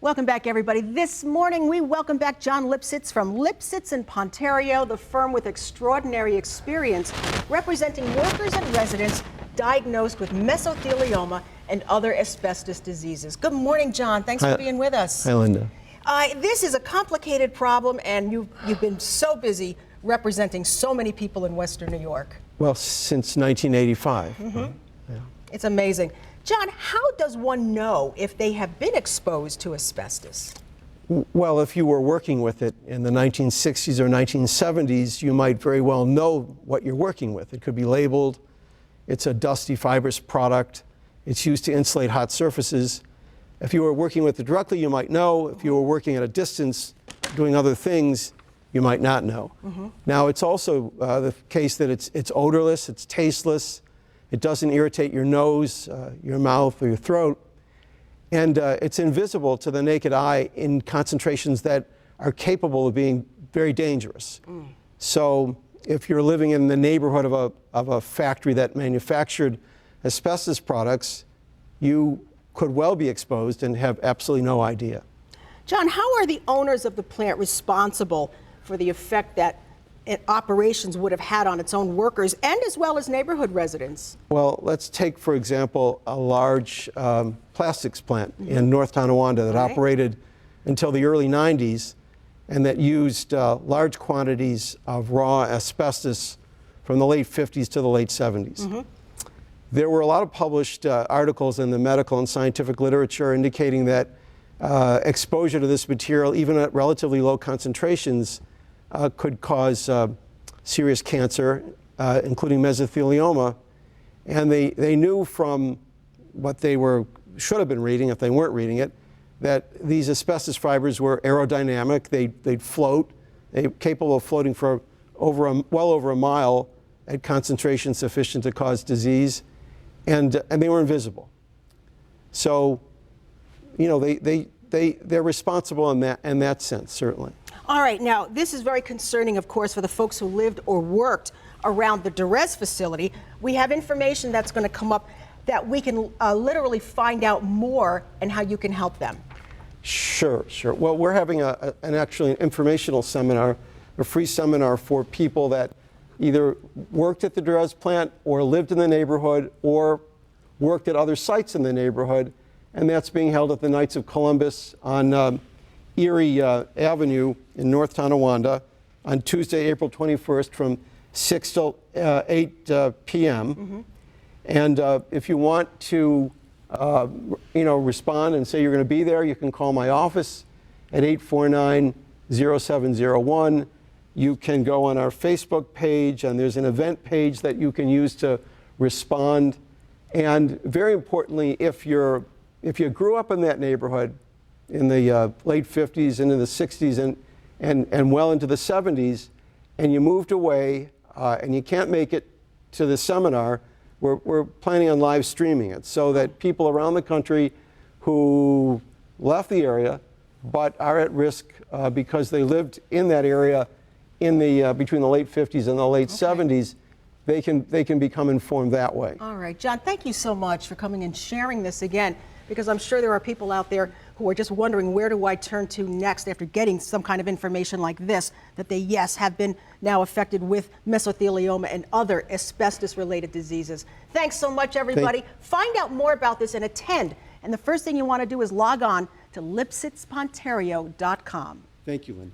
Welcome back, everybody. This morning, we welcome back John Lipsitz from Lipsitz in Pontario, the firm with extraordinary experience representing workers and residents diagnosed with mesothelioma and other asbestos diseases. Good morning, John. Thanks for being with us. Hi, Linda. This is a complicated problem, and you've been so busy representing so many people in Western New York. Well, since 1985. Yeah. Yeah. It's amazing. John, how does one know if they have been exposed to asbestos? Well, if you were working with it in the 1960s or 1970s, you might very well know what you're working with. It could be labeled. It's a dusty, fibrous product. It's used to insulate hot surfaces. If you were working with it directly, you might know. If you were working at a distance, doing other things, you might not know. Now, it's also the case that it's odorless, it's tasteless. It doesn't irritate your nose, your mouth, or your throat. And it's invisible to the naked eye in concentrations that are capable of being very dangerous. So if you're living in the neighborhood of a factory that manufactured asbestos products, you could well be exposed and have absolutely no idea. John, how are the owners of the plant responsible for the effect that operations would have had on its own workers and as well as neighborhood residents? Well, let's take, for example, a large plastics plant in North Tonawanda that operated until the early 90s and that used large quantities of raw asbestos from the late 50s to the late 70s. There were a lot of published articles in the medical and scientific literature indicating that exposure to this material, even at relatively low concentrations, could cause serious cancer, including mesothelioma. And they knew from what they should have been reading, if they weren't reading it, that these asbestos fibers were aerodynamic. They'd float. They're capable of floating for well over a mile at concentrations sufficient to cause disease. And they were invisible. So, you know, they're responsible in that sense, certainly. All right, now this is very concerning, of course, for the folks who lived or worked around the Durez facility. We have information that's going to come up that we can literally find out more and how you can help them. Sure. Well, we're having actually an informational seminar, a free seminar for people that either worked at the Durez plant or lived in the neighborhood or worked at other sites in the neighborhood, and that's being held at the Knights of Columbus on Erie Avenue in North Tonawanda on Tuesday, April 21st from 6 till 8 p.m. And if you want to respond and say you're going to be there, you can call my office at 849-0701. You can go on our Facebook page, and there's an event page that you can use to respond. And very importantly, if you grew up in that neighborhood in the late 50s, into the 60s, and well into the 70s, and you moved away and you can't make it to the seminar, we're planning on live streaming it so that people around the country who left the area but are at risk because they lived in that area in the between the late 50s and the late 70s, they can become informed that way. All right, John, thank you so much for coming and sharing this again, because I'm sure there are people out there who are just wondering, where do I turn to next after getting some kind of information like this, that they, yes, have been now affected with mesothelioma and other asbestos-related diseases. Thanks so much, everybody. Find out more about this and attend. And the first thing you want to do is log on to lipsitzpontario.com. Thank you, Lynn.